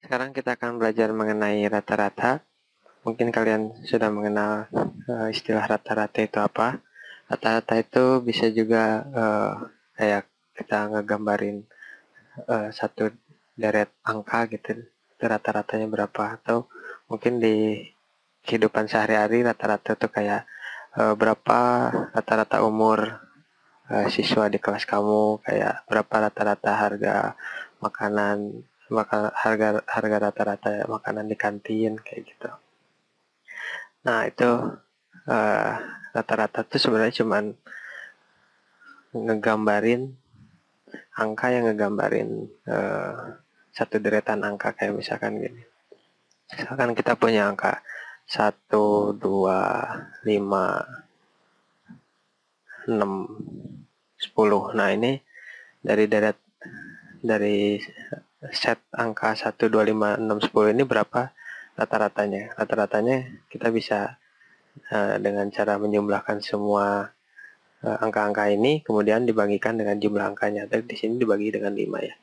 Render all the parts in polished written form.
Sekarang kita akan belajar mengenai rata-rata. Mungkin kalian sudah mengenal istilah rata-rata itu apa. Rata-rata itu bisa juga kayak kita ngegambarin satu deret angka gitu. Rata-ratanya berapa. Atau mungkin di kehidupan sehari-hari rata-rata itu kayak berapa rata-rata umur siswa di kelas kamu, kayak berapa rata-rata harga makanan, harga rata-rata makanan di kantin kayak gitu. Nah itu eh, rata-rata tuh sebenarnya cuman ngegambarin angka yang ngegambarin satu deretan angka, kayak misalkan gini. Misalkan kita punya angka 1, 2, 5, 6, 10. Nah ini dari set angka 1, 2, 5, 6, 10 ini berapa rata-ratanya. Rata-ratanya kita bisa dengan cara menjumlahkan semua angka-angka ini, kemudian dibagikan dengan jumlah angkanya. Tapi di sini dibagi dengan 5 ya.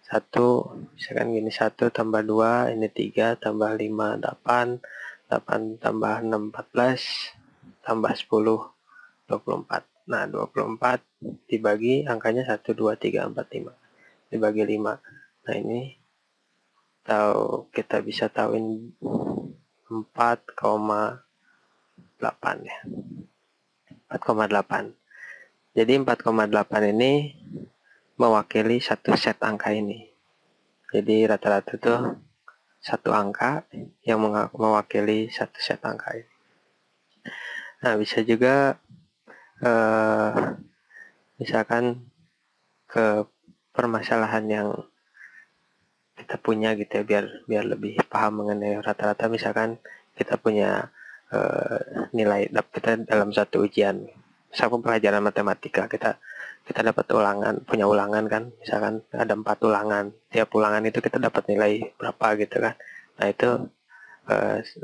1, misalkan gini, 1 tambah 2, ini 3, tambah 5, 8, 8 tambah 6, 14, tambah 10, 24. Nah, 24 dibagi angkanya 1, 2, 3, 4, 5. Dibagi 5. Nah, ini kita bisa tahuin 4,8 ya. 4,8. Jadi 4,8 ini mewakili satu set angka ini. Jadi rata-rata itu satu angka yang mewakili satu set angka ini. Nah, bisa juga misalkan ke permasalahan yang kita punya gitu ya, biar lebih paham mengenai rata-rata. Misalkan kita punya nilai kita dalam satu ujian, misalkan pelajaran matematika, kita dapat punya ulangan kan, misalkan ada 4 ulangan, tiap ulangan itu kita dapat nilai berapa gitu kan. Nah itu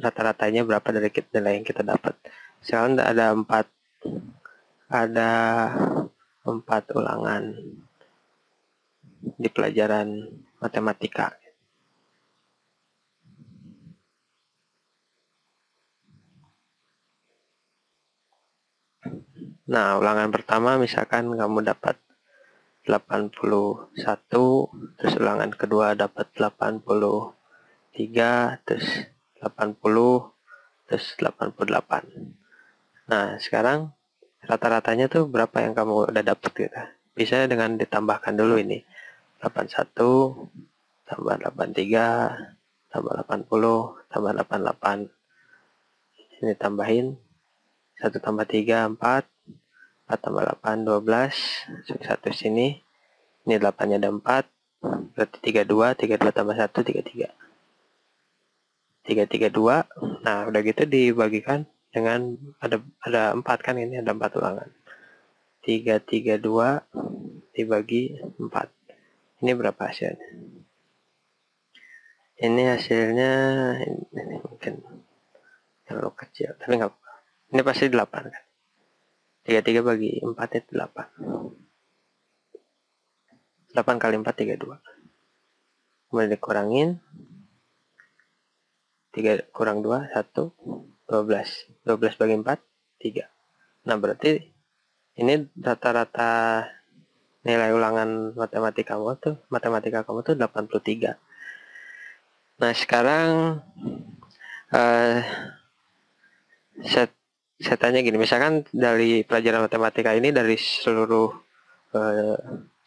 rata-ratanya berapa dari nilai yang kita dapat. Misalkan ada 4 ulangan di pelajaran matematika. Nah, ulangan pertama misalkan kamu dapat 81, terus ulangan kedua dapat 83, terus 80, terus 88. Nah, sekarang rata-ratanya tuh berapa yang kamu udah dapat gitu. Bisa dengan ditambahkan dulu ini. 81 tambah 83 tambah 80 tambah 88. Ini tambahin 1 tambah 3, 4. 4 tambah 8, 12. 1 sini. Ini 8-nya ada 4. Berarti 32. 32 tambah 1, 33. 332. Nah, udah gitu dibagikan dengan ada 4 kan, ini ada 4 ulangan. 332 dibagi 4. Ini berapa hasilnya? Ini hasilnya ini mungkin terlalu kecil, tapi nggak apa-apa. Ini pasti 8 kan. 33 bagi 4 itu 8. 8 kali 4, 32. Kemudian dikurangin. 3 kurang 2, 1, 12. 12 bagi 4, 3. Nah, berarti ini rata-rata nilai ulangan matematika kamu tuh 83. Nah, sekarang saya tanya gini, misalkan dari pelajaran matematika ini dari seluruh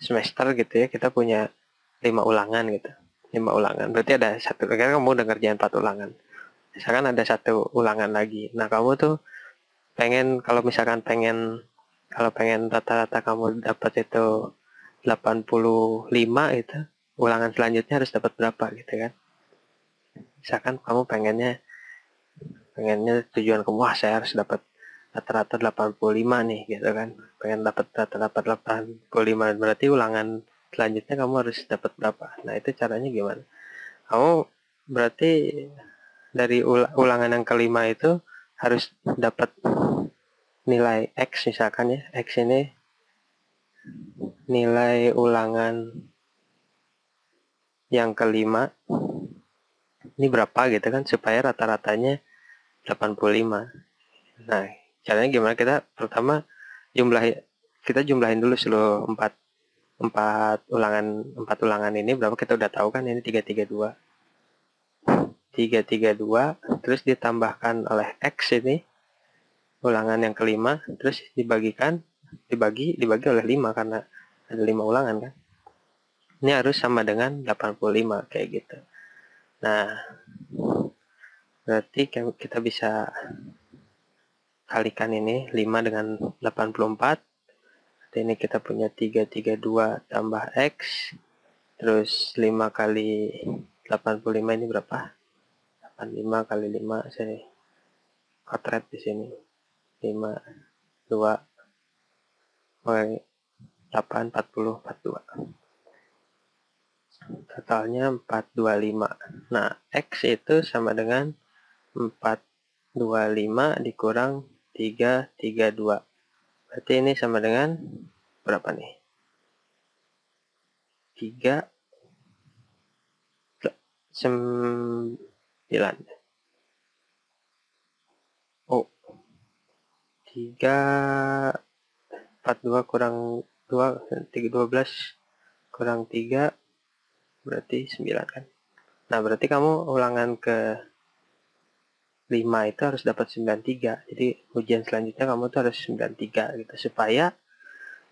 semester gitu ya, kita punya 5 ulangan gitu. 5 ulangan. Berarti ada satu, kan kamu udah ngerjain 4 ulangan. Misalkan ada satu ulangan lagi. Nah, kamu tuh kalau pengen rata-rata kamu dapat itu 85 itu, ulangan selanjutnya harus dapat berapa gitu kan. Misalkan kamu pengennya tujuan kamu, wah saya harus dapat rata-rata 85 nih gitu kan. Pengen dapat rata-rata 85, berarti ulangan selanjutnya kamu harus dapat berapa. Nah, itu caranya gimana? Kamu berarti dari ulangan yang kelima itu harus dapat nilai X misalkan ya. X ini nilai ulangan yang kelima ini berapa gitu kan, supaya rata-ratanya 85. Nah, caranya gimana? Kita jumlahin dulu seluruh 4 ulangan ini berapa, kita udah tahu kan, ini 332, terus ditambahkan oleh X ini, ulangan yang kelima, terus dibagi oleh 5 karena ada 5 ulangan kan. Ini harus sama dengan 85 kayak gitu. Nah, berarti kita bisa kalikan ini 5 dengan 84. Berarti ini kita punya 332 tambah X, terus 5 kali 85 ini berapa? 85 kali 5, saya kotret di sini. 5, 2, 8, 40, 42. Totalnya 425. Nah, X itu sama dengan 425 dikurang 332. Berarti ini sama dengan berapa nih? 3, 9. Oh, 3, 42 kurang 2, 12 kurang 3, berarti 9 kan. Nah, berarti kamu ulangan ke 5 itu harus dapat 93. Jadi ujian selanjutnya kamu tuh harus 93 gitu, supaya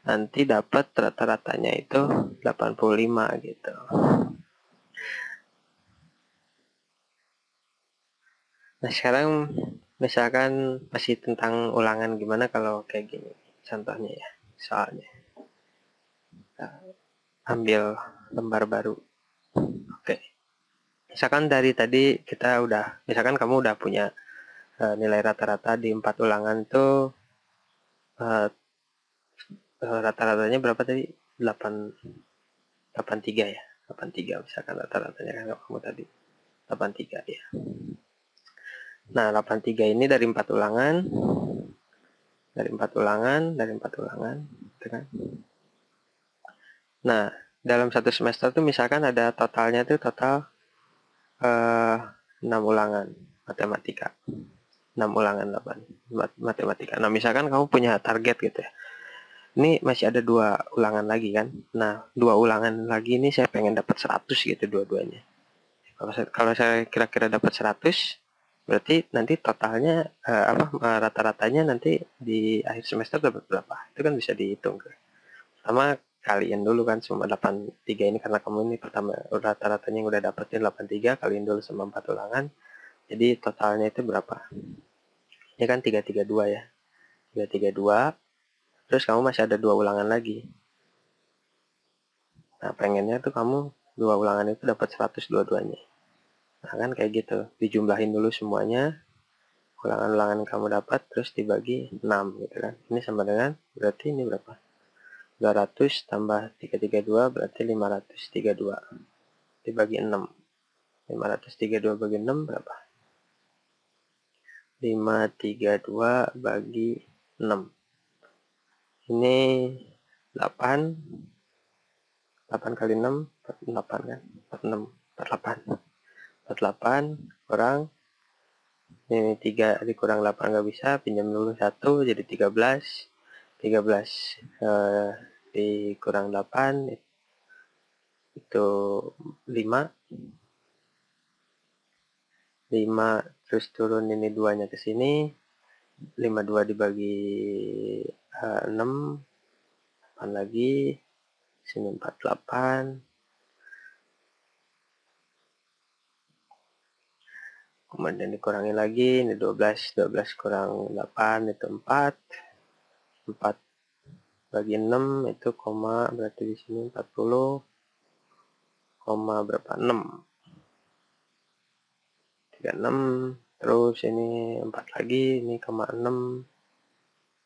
nanti dapat rata-ratanya itu 85 gitu. Nah, sekarang misalkan masih tentang ulangan, gimana kalau kayak gini contohnya ya, soalnya ambil lembar baru. Oke, misalkan dari tadi misalkan kamu udah punya nilai rata-rata di 4 ulangan tuh, rata-ratanya berapa tadi? 83 ya, 83 misalkan rata-ratanya kan kamu tadi 83 ya. Nah, 83 ini dari 4 ulangan, gitu kan. Nah, dalam satu semester tuh misalkan ada totalnya tuh total 6 ulangan matematika. 6 ulangan 8 matematika. Nah, misalkan kamu punya target gitu ya. Ini masih ada 2 ulangan lagi kan. Nah, 2 ulangan lagi ini saya pengen dapat 100 gitu dua-duanya. Kalau saya kira-kira dapat 100, berarti nanti totalnya rata-ratanya nanti di akhir semester dapat berapa? Itu kan bisa dihitung. Sama kaliin dulu kan sama 83 ini, karena kamu ini pertama rata-ratanya yang udah dapetin 83, kaliin dulu sama 4 ulangan. Jadi totalnya itu berapa? Ini kan 332 ya. 332. Terus kamu masih ada 2 ulangan lagi. Nah, pengennya tuh kamu 2 ulangan itu dapat 100 dua-duanya. Nah, kan kayak gitu. Dijumlahin dulu semuanya. Ulangan-ulangan yang kamu dapat terus dibagi 6 gitu kan. Ini sama dengan, berarti ini berapa? 200 tambah 332 berarti 532. Dibagi 6. 532 bagi 6 berapa? 532 bagi 6. Ini 8. 8 kali 6, 48 kan? 46, 48. 48 kurang, ini 3 dikurang 8 nggak bisa, pinjam dulu 1, jadi 13. 13 dikurang 8, itu 5. 5 terus turun ini 2-nya ke sini. 52 dibagi 6, 8 lagi, sini 48. Kemudian dikurangi lagi, ini 12. 12 kurang 8 itu 4. 4 bagi 6 itu koma, berarti di sini 40, koma berapa? 6. 36, terus ini 4 lagi, ini koma 6,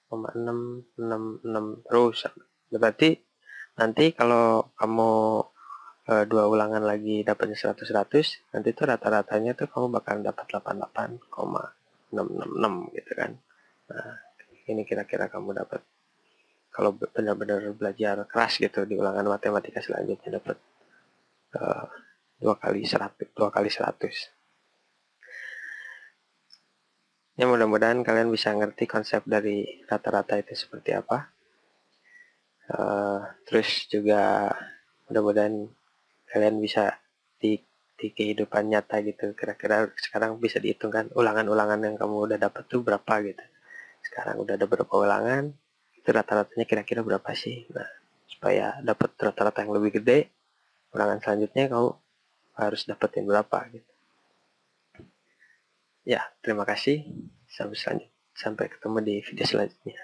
koma 6, 6, 6, terus. Berarti nanti kalau kamu 2 ulangan lagi dapatnya 100, nanti tuh rata-ratanya tuh kamu bakal dapat 88,666 gitu kan. Nah, ini kira-kira kamu dapat kalau benar-benar belajar keras gitu di ulangan matematika selanjutnya, dapat 2 kali 100. Ya, mudah-mudahan kalian bisa ngerti konsep dari rata-rata itu seperti apa. Terus juga mudah-mudahan kalian bisa di kehidupan nyata gitu, kira-kira sekarang bisa dihitung kan ulangan-ulangan yang kamu udah dapat tuh berapa gitu. Sekarang udah ada berapa ulangan, itu rata-ratanya kira-kira berapa sih. Nah, supaya dapat rata-rata yang lebih gede, ulangan selanjutnya kamu harus dapetin berapa gitu. Ya, terima kasih. Sampai ketemu di video selanjutnya.